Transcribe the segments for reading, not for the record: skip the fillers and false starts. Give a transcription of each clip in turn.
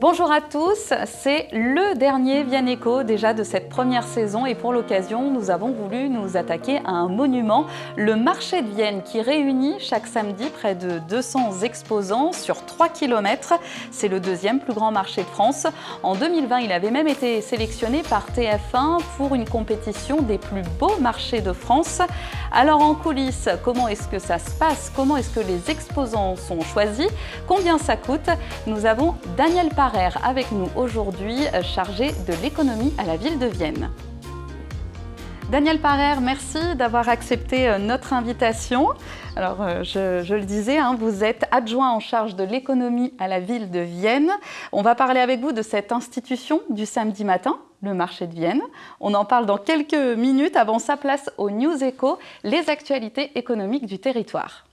Bonjour à tous, c'est le dernier Vienne Éco déjà de cette première saison et pour l'occasion nous avons voulu nous attaquer à un monument, le marché de Vienne qui réunit chaque samedi près de 200 exposants sur 3 km. C'est le deuxième plus grand marché de France. En 2020, il avait même été sélectionné par TF1 pour une compétition des plus beaux marchés de France. Alors en coulisses, comment est-ce que ça se passe? Comment est-ce que les exposants sont choisis? Combien ça coûte? Nous avons Daniel Parer avec nous aujourd'hui, chargé de l'économie à la ville de Vienne. Daniel Parer, merci d'avoir accepté notre invitation. Alors, je le disais, vous êtes adjoint en charge de l'économie à la ville de Vienne. On va parler avec vous de cette institution du samedi matin, le marché de Vienne. On en parle dans quelques minutes. Avant ça, place au News Eco, les actualités économiques du territoire.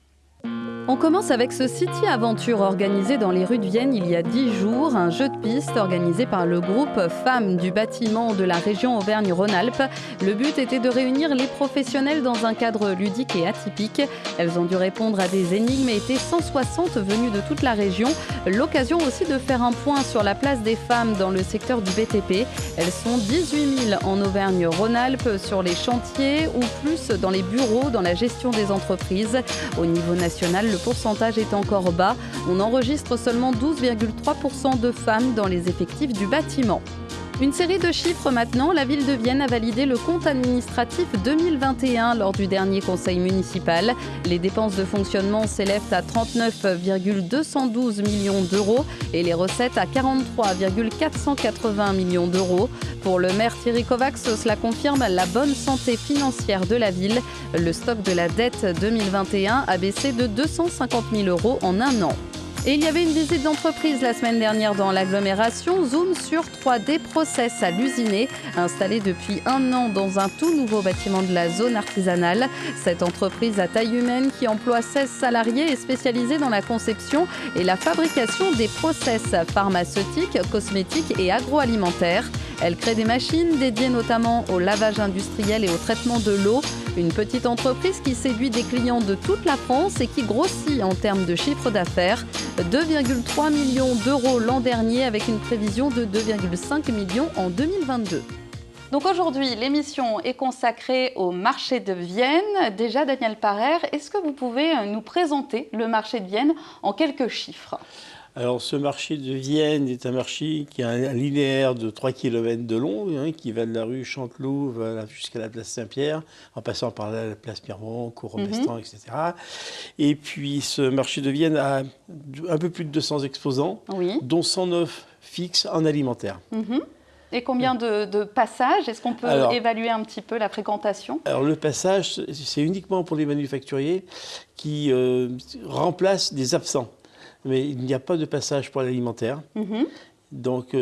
On commence avec ce City Aventure organisé dans les rues de Vienne il y a 10 jours, un jeu de piste organisé par le groupe Femmes du bâtiment de la région Auvergne-Rhône-Alpes. Le but était de réunir les professionnels dans un cadre ludique et atypique. Elles ont dû répondre à des énigmes et étaient 160 venues de toute la région. L'occasion aussi de faire un point sur la place des femmes dans le secteur du BTP. Elles sont 18 000 en Auvergne-Rhône-Alpes sur les chantiers ou plus dans les bureaux, dans la gestion des entreprises. Au niveau national, le pourcentage est encore bas. On enregistre seulement 12,3% de femmes dans les effectifs du bâtiment. Une série de chiffres maintenant, la ville de Vienne a validé le compte administratif 2021 lors du dernier conseil municipal. Les dépenses de fonctionnement s'élèvent à 39,212 millions d'euros et les recettes à 43,480 millions d'euros. Pour le maire Thierry Kovacs, cela confirme la bonne santé financière de la ville. Le stock de la dette 2021 a baissé de 250 000 euros en un an. Et il y avait une visite d'entreprise la semaine dernière dans l'agglomération. Zoom sur 3D Process à l'Usiné, installée depuis un an dans un tout nouveau bâtiment de la zone artisanale. Cette entreprise à taille humaine qui emploie 16 salariés est spécialisée dans la conception et la fabrication des process pharmaceutiques, cosmétiques et agroalimentaires. Elle crée des machines dédiées notamment au lavage industriel et au traitement de l'eau. Une petite entreprise qui séduit des clients de toute la France et qui grossit en termes de chiffre d'affaires. 2,3 millions d'euros l'an dernier avec une prévision de 2,5 millions en 2022. Donc aujourd'hui, l'émission est consacrée au marché de Vienne. Déjà, Daniel Parer, est-ce que vous pouvez nous présenter le marché de Vienne en quelques chiffres ? Alors, ce marché de Vienne est un marché qui a un linéaire de 3 km de long, qui va de la rue Chantelouve jusqu'à la place Saint-Pierre, en passant par la place Miremont, cours Robestan, etc. Et puis, ce marché de Vienne a un peu plus de 200 exposants, dont 109 fixes en alimentaire. Et combien de passages? Est-ce qu'on peut évaluer un petit peu la fréquentation? Alors, le passage, c'est uniquement pour les manufacturiers qui remplacent des absents. Mais il n'y a pas de passage pour l'alimentaire. Donc,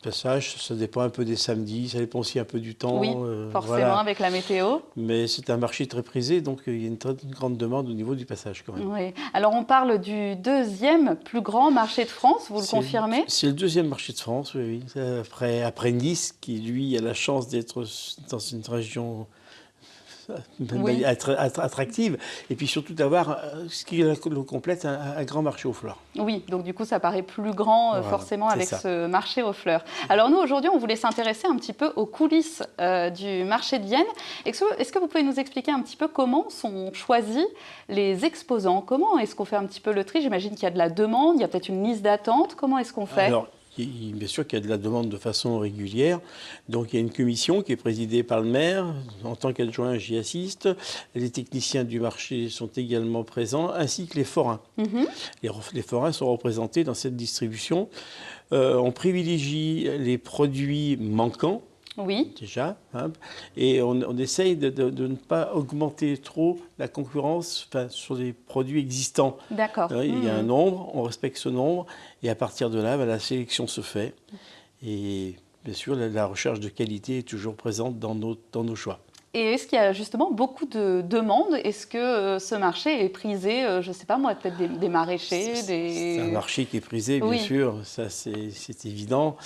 passage, ça dépend un peu des samedis, ça dépend aussi un peu du temps. Oui, forcément, avec la météo. Mais c'est un marché très prisé, donc il y a une grande demande au niveau du passage quand même. Oui. Alors, on parle du deuxième plus grand marché de France, vous le confirmez? C'est le deuxième marché de France, oui. Après Nice, qui lui a la chance d'être dans une région attractive, et puis surtout d'avoir, ce qui le complète, un grand marché aux fleurs. Oui, donc du coup ça paraît plus grand forcément avec ce marché aux fleurs. Alors nous aujourd'hui on voulait s'intéresser un petit peu aux coulisses du marché de Vienne. Est-ce que vous pouvez nous expliquer un petit peu comment sont choisis les exposants? Comment est-ce qu'on fait un petit peu le tri? J'imagine qu'il y a de la demande, il y a peut-être une liste d'attente. Comment est-ce qu'on fait? Bien sûr qu'il y a de la demande de façon régulière. Donc il y a une commission qui est présidée par le maire. En tant qu'adjoint, j'y assiste. Les techniciens du marché sont également présents, ainsi que les forains. Les forains sont représentés dans cette distribution. On privilégie les produits manquants. Oui. Déjà, et on essaye de ne pas augmenter trop la concurrence sur les produits existants. D'accord. Il y a un nombre, on respecte ce nombre, et à partir de là, la sélection se fait. Et bien sûr, la recherche de qualité est toujours présente dans nos choix. Et est-ce qu'il y a justement beaucoup de demandes? Est-ce que ce marché est prisé, je ne sais pas moi, peut-être des maraîchers C'est un marché qui est prisé, bien sûr, ça c'est évident.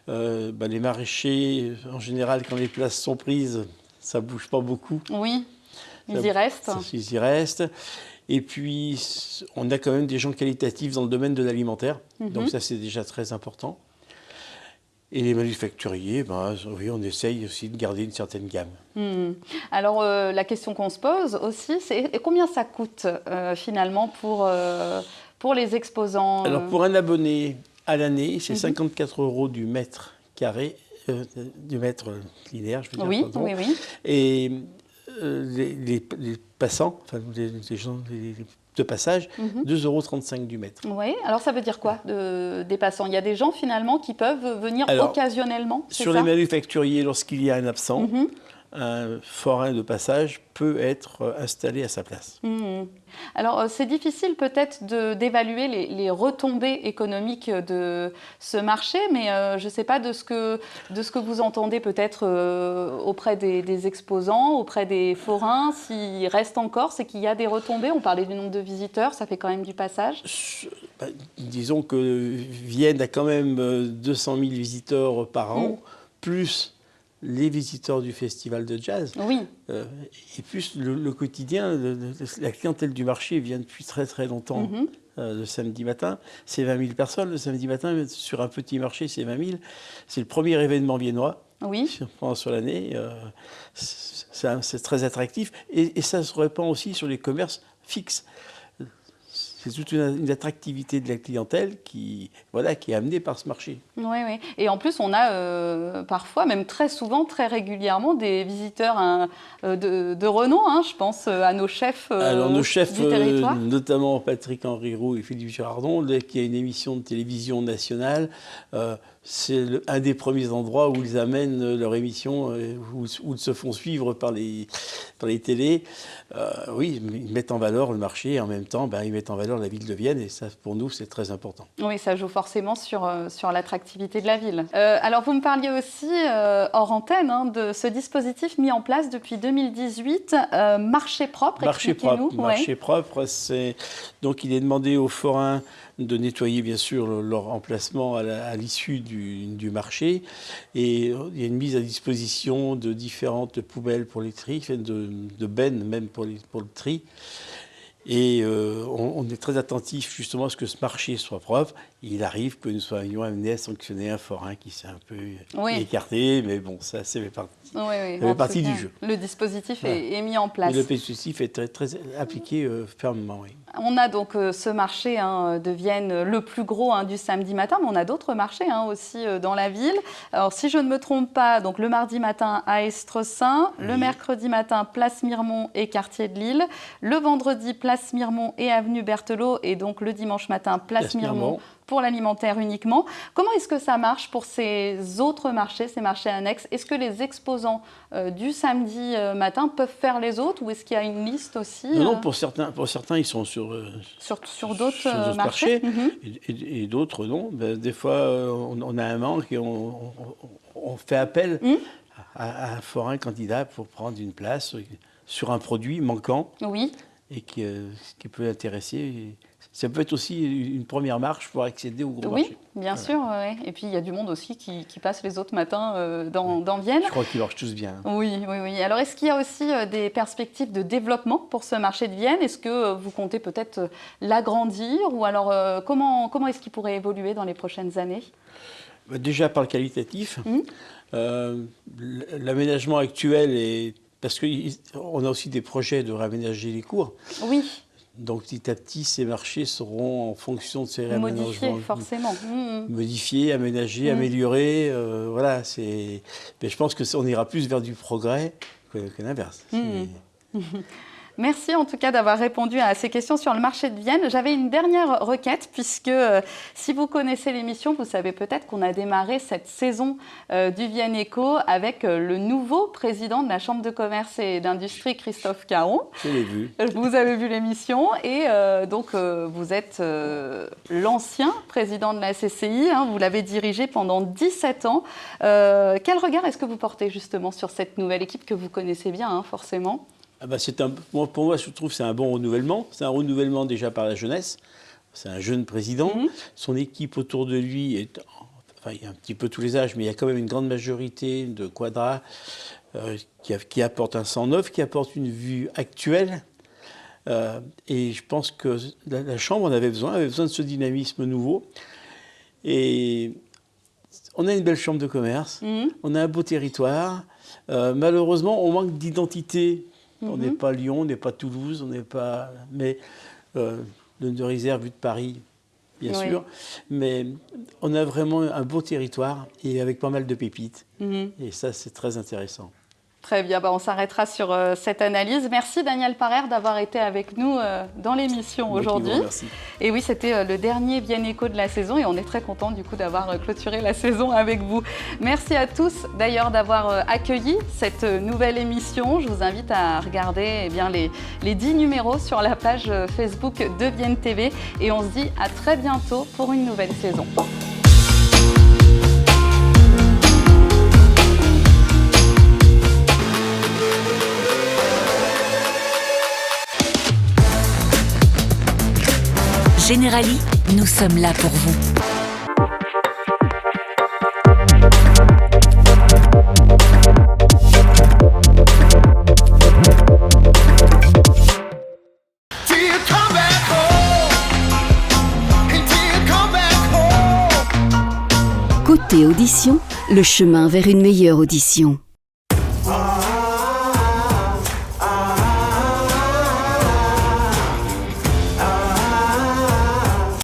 Les maraîchers, en général, quand les places sont prises, ça ne bouge pas beaucoup. Oui, ils y restent. Ils y restent. Et puis, on a quand même des gens qualitatifs dans le domaine de l'alimentaire. Donc ça, c'est déjà très important. Et les manufacturiers, oui, on essaye aussi de garder une certaine gamme. Alors, la question qu'on se pose aussi, c'est combien ça coûte finalement pour les exposants Alors, pour un abonné à l'année, c'est 54 € du mètre carré, du mètre linéaire, je veux dire. Oui, pardon. oui, oui. Et les passants, enfin les gens de passage, 2,35 € du mètre. Oui, alors ça veut dire quoi des passants? Il y a des gens finalement qui peuvent venir occasionnellement, c'est sur ça? les manufacturiers, lorsqu'il y a un absent, un forain de passage peut être installé à sa place. Alors, c'est difficile peut-être d'évaluer les retombées économiques de ce marché, mais je ne sais pas de ce que vous entendez peut-être auprès des exposants, auprès des forains, s'il reste encore, c'est qu'il y a des retombées. On parlait du nombre de visiteurs, ça fait quand même du passage. Disons que Vienne a quand même 200 000 visiteurs par an, plus les visiteurs du festival de jazz. Oui. Et plus le quotidien, la clientèle du marché vient depuis très très longtemps. Le samedi matin, c'est 20 000 personnes. Le samedi matin, sur un petit marché, c'est 20 000. C'est le premier événement viennois sur l'année. C'est très attractif. Et ça se répand aussi sur les commerces fixes. C'est toute une attractivité de la clientèle qui est amenée par ce marché. Oui, oui. Et en plus, on a parfois, même très souvent, très régulièrement, des visiteurs de renom. Je pense à nos chefs Alors, nos chefs, du territoire. Notamment Patrick-Henri Roux et Philippe Girardon, qui a une émission de télévision nationale. C'est un des premiers endroits où ils amènent leur émission, où ils se font suivre par les télés. Oui, ils mettent en valeur le marché et en même temps, ils mettent en valeur la ville de Vienne. Et ça, pour nous, c'est très important. Oui, ça joue forcément sur l'attractivité de la ville. Alors, vous me parliez aussi, hors antenne, de ce dispositif mis en place depuis 2018, Marché propre. Expliquez-nous. Marché propre, donc il est demandé aux forains de nettoyer bien sûr leur emplacement à l'issue du marché. Et il y a une mise à disposition de différentes poubelles pour les tri, de bennes même pour le tri. Et on est très attentif justement à ce que ce marché soit propre. Il arrive que nous soyons amenés à sanctionner un forain qui s'est un peu écarté, mais bon, ça fait partie du jeu. Le dispositif est mis en place. Et le dispositif est très appliqué fermement, oui. On a donc ce marché de Vienne, le plus gros du samedi matin, mais on a d'autres marchés aussi dans la ville. Alors, si je ne me trompe pas, donc le mardi matin à Estresin, le mercredi matin, place Mirmont et quartier de Lille, le vendredi, place Mirmont et avenue Berthelot, et donc le dimanche matin, place Mirmont pour l'alimentaire uniquement. Comment est-ce que ça marche pour ces autres marchés, ces marchés annexes? Est-ce que les exposants du samedi matin peuvent faire les autres, ou est-ce qu'il y a une liste aussi Non, pour certains, ils sont sur d'autres marchés. Et d'autres non. Des fois, on a un manque et on fait appel à un forain candidat pour prendre une place sur un produit manquant et qui peut intéresser. Ça peut être aussi une première marche pour accéder au gros marché. Oui, bien sûr. Ouais. Et puis, il y a du monde aussi qui passe les autres matins dans Vienne. Je crois qu'ils marchent tous bien. Oui. Alors, est-ce qu'il y a aussi des perspectives de développement pour ce marché de Vienne? Est-ce que vous comptez peut-être l'agrandir? Ou alors, comment est-ce qu'il pourrait évoluer dans les prochaines années? Déjà par le qualitatif. L'aménagement actuel est... Parce qu'on a aussi des projets de réaménager les cours. Oui. Donc petit à petit, ces marchés seront en fonction de ces réaménagements. Modifiés, forcément. Modifiés, aménagés, améliorés. Voilà, mais je pense qu'on ira plus vers du progrès que l'inverse. Merci en tout cas d'avoir répondu à ces questions sur le marché de Vienne. J'avais une dernière requête, puisque si vous connaissez l'émission, vous savez peut-être qu'on a démarré cette saison du Vienne Eco avec le nouveau président de la Chambre de commerce et d'industrie, Christophe Caron. Je l'ai vu. Vous avez vu l'émission et donc vous êtes l'ancien président de la CCI, vous l'avez dirigé pendant 17 ans. Quel regard est-ce que vous portez justement sur cette nouvelle équipe que vous connaissez bien, forcément ? Pour moi, je trouve que c'est un bon renouvellement. C'est un renouvellement déjà par la jeunesse. C'est un jeune président. Son équipe autour de lui il y a un petit peu tous les âges, mais il y a quand même une grande majorité de quadras qui apportent un sang neuf, qui apportent une vue actuelle. Et je pense que la Chambre en avait besoin de ce dynamisme nouveau. Et on a une belle chambre de commerce, on a un beau territoire. Malheureusement, on manque d'identité. On n'est pas Lyon, on n'est pas Toulouse, on n'est pas... Mais de réserve vue de Paris, bien sûr. Mais on a vraiment un beau territoire et avec pas mal de pépites. Et ça, c'est très intéressant. Très bien, on s'arrêtera sur cette analyse. Merci Daniel Parer d'avoir été avec nous dans l'émission aujourd'hui. Et oui, c'était le dernier Vienne Éco de la saison et on est très content du coup d'avoir clôturé la saison avec vous. Merci à tous d'ailleurs d'avoir accueilli cette nouvelle émission. Je vous invite à regarder les 10 numéros sur la page Facebook de Vienne TV et on se dit à très bientôt pour une nouvelle saison. Generali, nous sommes là pour vous. Côté audition, le chemin vers une meilleure audition.